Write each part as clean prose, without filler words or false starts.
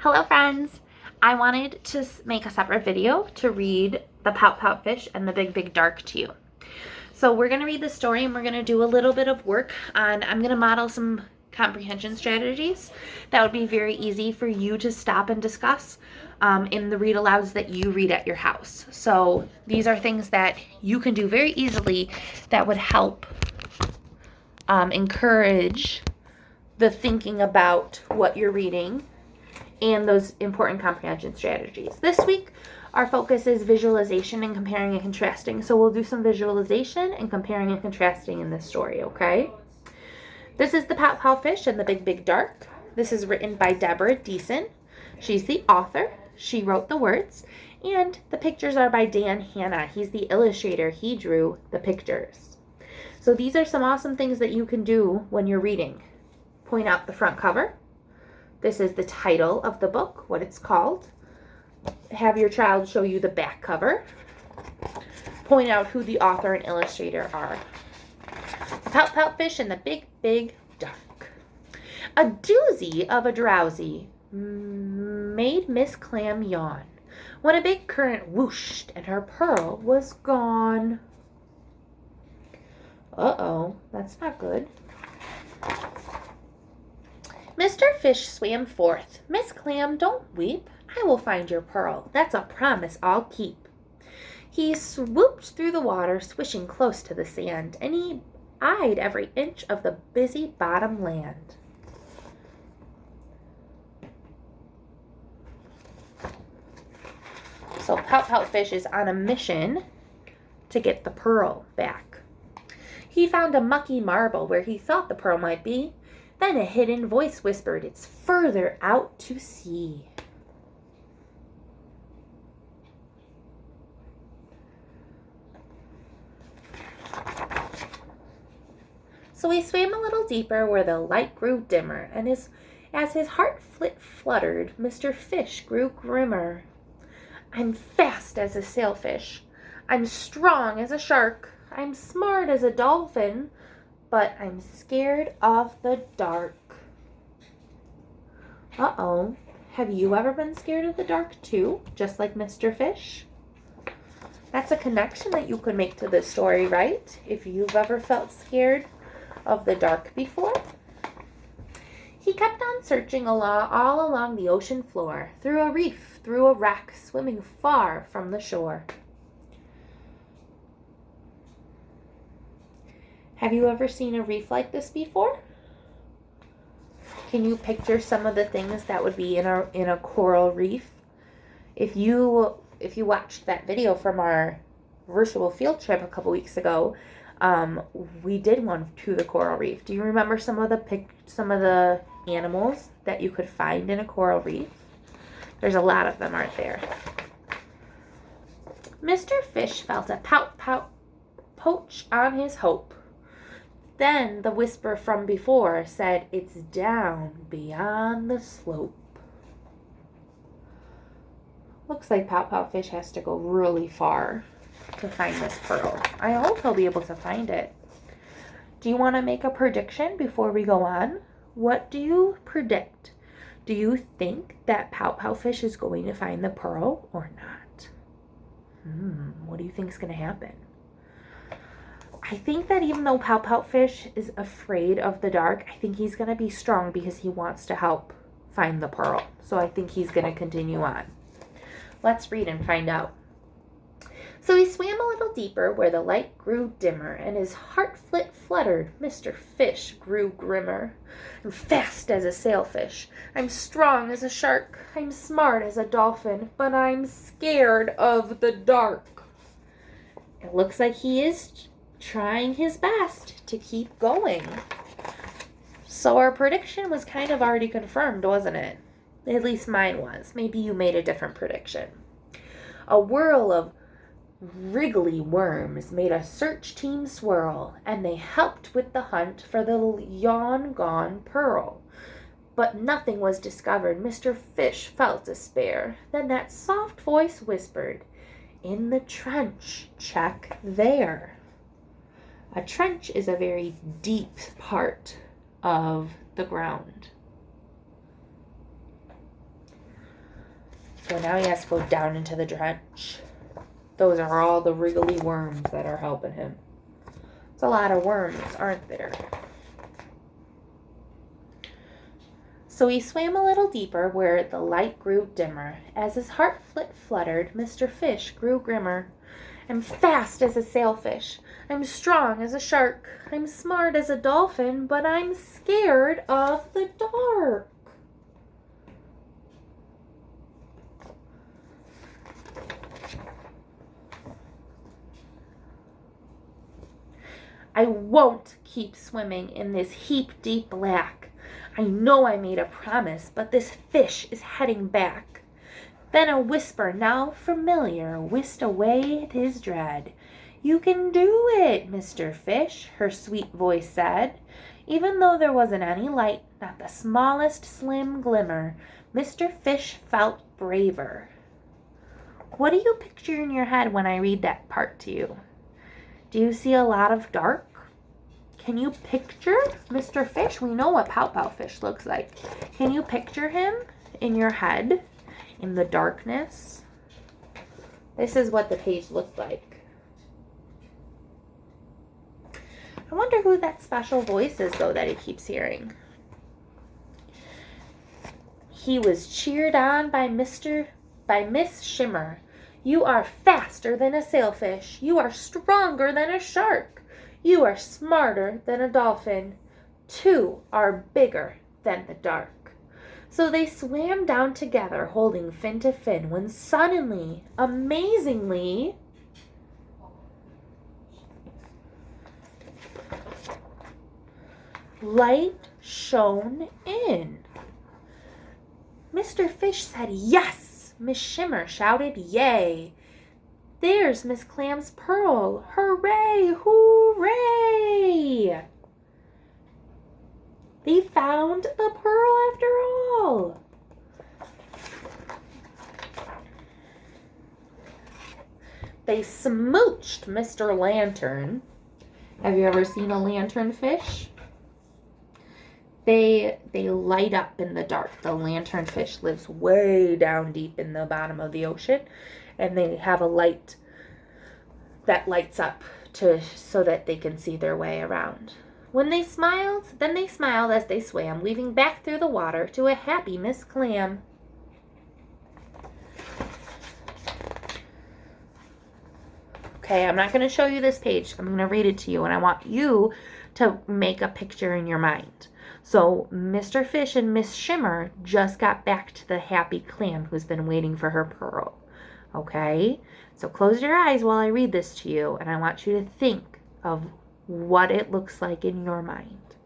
Hello friends! I wanted to make a separate video to read the Pout-Pout fish and the Big Big Dark to you. So we're going to read the story and we're going to do a little bit of work on, I'm going to model some comprehension strategies that would be very easy for you to stop and discuss in the read alouds that you read at your house. So these are things that you can do very easily that would help encourage the thinking about what you're reading and those important comprehension strategies. This week, our focus is visualization and comparing and contrasting. So we'll do some visualization and comparing and contrasting in this story, okay? This is the Pout-Pout fish and the Big Big Dark. This is written by Deborah Deason. She's the author. She wrote the words. And the pictures are by Dan Hanna. He's the illustrator. He drew the pictures. So these are some awesome things that you can do when you're reading. Point out the front cover. This is the title of the book, what it's called. Have your child show you the back cover. Point out who the author and illustrator are. The Pout-Pout fish and the Big Big Dark. A doozy of a drowsy made Miss Clam yawn when a big current whooshed and her pearl was gone. Uh-oh, that's not good. Mr. Fish swam forth. Miss Clam, don't weep. I will find your pearl. That's a promise I'll keep. He swooped through the water, swishing close to the sand, and he eyed every inch of the busy bottom land. So Pout-Pout fish is on a mission to get the pearl back. He found a mucky marble where he thought the pearl might be. Then a hidden voice whispered, "It's further out to sea." So he swam a little deeper where the light grew dimmer, and as his heart fluttered, Mr. Fish grew grimmer. I'm fast as a sailfish. I'm strong as a shark. I'm smart as a dolphin. But I'm scared of the dark. Uh-oh. Have you ever been scared of the dark too? Just like Mr. Fish? That's a connection that you could make to this story, right? If you've ever felt scared of the dark before. He kept on searching all along the ocean floor, through a reef, through a wreck, swimming far from the shore. Have you ever seen a reef like this before? Can you picture some of the things that would be in a coral reef? If you watched that video from our virtual field trip a couple weeks ago, we did one to the coral reef. Do you remember some of the animals that you could find in a coral reef? There's a lot of them, aren't there? Mr. Fish felt a pout-pout poach on his hope. Then the whisper from before said, "It's down beyond the slope." Looks like Pout-Pout fish has to go really far to find this pearl. I hope he'll be able to find it. Do you want to make a prediction before we go on? What do you predict? Do you think that Pout-Pout fish is going to find the pearl or not? What do you think is going to happen? I think that even though Pout-Pout fish is afraid of the dark, I think he's going to be strong because he wants to help find the pearl. So I think he's going to continue on. Let's read and find out. So he swam a little deeper where the light grew dimmer, and his heart fluttered. Mr. Fish grew grimmer. I'm fast as a sailfish. I'm strong as a shark. I'm smart as a dolphin, but I'm scared of the dark. It looks like he is trying his best to keep going. So our prediction was kind of already confirmed, wasn't it? At least mine was. Maybe you made a different prediction. A whirl of wriggly worms made a search team swirl, and they helped with the hunt for the long-gone pearl. But nothing was discovered. Mr. Fish felt despair. Then that soft voice whispered, "In the trench, check there." A trench is a very deep part of the ground. So now he has to go down into the drench. Those are all the wriggly worms that are helping him. It's a lot of worms, aren't there? So he swam a little deeper where the light grew dimmer. As his heart fluttered, Mr. Fish grew grimmer. I'm fast as a sailfish. I'm strong as a shark. I'm smart as a dolphin, but I'm scared of the dark. I won't keep swimming in this heap-deep black. I know I made a promise, but this fish is heading back. Then a whisper, now familiar, whisked away his dread. You can do it, Mr. Fish, her sweet voice said. Even though there wasn't any light, not the smallest slim glimmer, Mr. Fish felt braver. What do you picture in your head when I read that part to you? Do you see a lot of dark? Can you picture Mr. Fish? We know what Pout-Pout fish looks like. Can you picture him in your head in the darkness? This is what the page looked like. I wonder who that special voice is, though, that he keeps hearing. He was cheered on by Miss Shimmer. You are faster than a sailfish. You are stronger than a shark. You are smarter than a dolphin. Two are bigger than the dark. So they swam down together, holding fin to fin, when suddenly, amazingly, light shone in. Mr. Fish said, yes. Miss Shimmer shouted, yay. There's Miss Clam's pearl. Hooray, hooray. They found the pearl after all. They smooched Mr. Lantern. Have you ever seen a lanternfish? They light up in the dark. The lanternfish lives way down deep in the bottom of the ocean, and they have a light that lights up so that they can see their way around. Then they smiled as they swam, weaving back through the water to a happy Miss Clam. Okay, I'm not going to show you this page. I'm going to read it to you, and I want you to make a picture in your mind. So Mr. Fish and Miss Shimmer just got back to the happy clam who's been waiting for her pearl. Okay? So close your eyes while I read this to you, and I want you to think of what it looks like in your mind.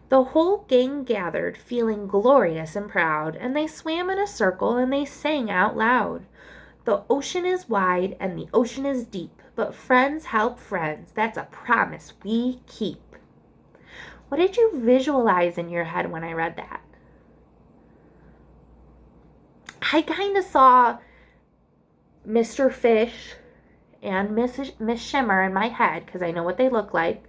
The whole gang gathered, feeling glorious and proud, and they swam in a circle and they sang out loud. The ocean is wide and the ocean is deep, but friends help friends. That's a promise we keep. What did you visualize in your head when I read that? I kind of saw Mr. Fish and Miss Shimmer in my head because I know what they look like.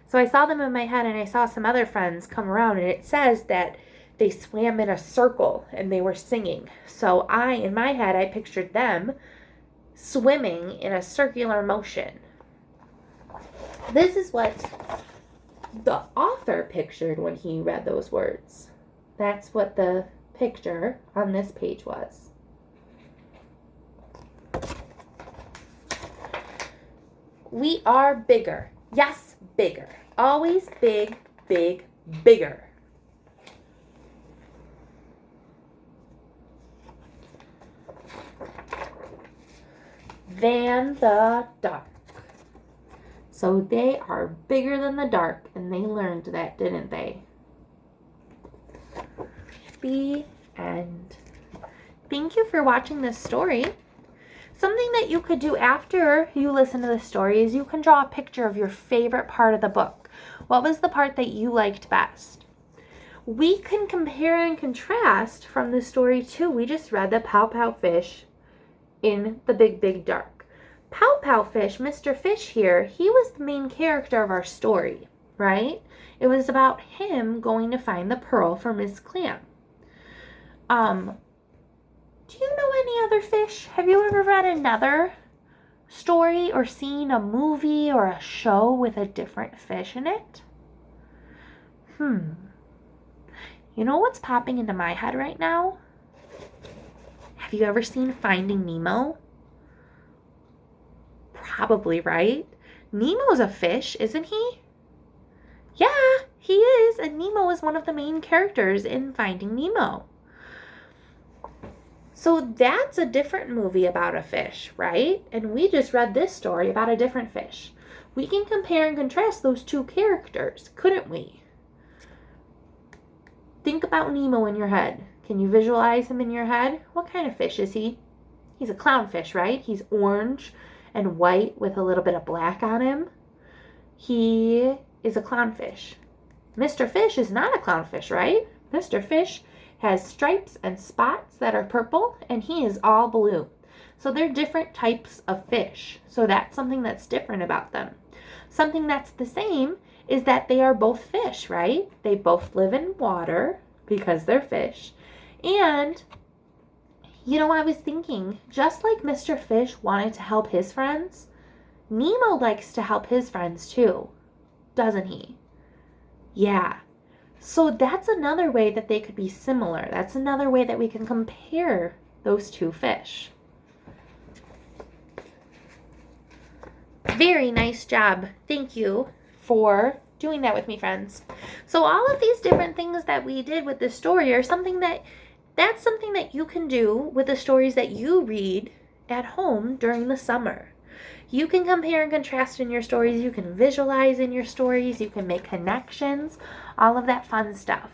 So I saw them in my head, and I saw some other friends come around, and it says that they swam in a circle and they were singing. So in my head, I pictured them swimming in a circular motion. This is what the author pictured when he read those words. That's what the picture on this page was. We are bigger. Yes, bigger. Always big, big, bigger. Than the dark. So they are bigger than the dark, and they learned that, didn't they? The end. Thank you for watching this story. Something that you could do after you listen to the story is you can draw a picture of your favorite part of the book. What was the part that you liked best? We can compare and contrast from the story too. We just read the Pout-Pout fish in the big, big dark. Pout-Pout fish, Mr. Fish here, he was the main character of our story, right? It was about him going to find the pearl for Miss Clam. Do you know any other fish? Have you ever read another story or seen a movie or a show with a different fish in it? You know what's popping into my head right now? Have you ever seen Finding Nemo? Probably, right? Nemo's a fish, isn't he? Yeah, he is, and Nemo is one of the main characters in Finding Nemo. So that's a different movie about a fish, right? And we just read this story about a different fish. We can compare and contrast those two characters, couldn't we? Think about Nemo in your head. Can you visualize him in your head? What kind of fish is he? He's a clownfish, right? He's orange and white with a little bit of black on him. He is a clownfish. Mr. Fish is not a clownfish, right? Mr. Fish has stripes and spots that are purple, and he is all blue. So they're different types of fish. So that's something that's different about them. Something that's the same is that they are both fish, right? They both live in water because they're fish. And, you know, I was thinking, just like Mr. Fish wanted to help his friends, Nemo likes to help his friends too, doesn't he? Yeah. So that's another way that they could be similar. That's another way that we can compare those two fish. Very nice job. Thank you for doing that with me, friends. So all of these different things that we did with this story are something that's something that you can do with the stories that you read at home during the summer. You can compare and contrast in your stories. You can visualize in your stories. You can make connections, all of that fun stuff.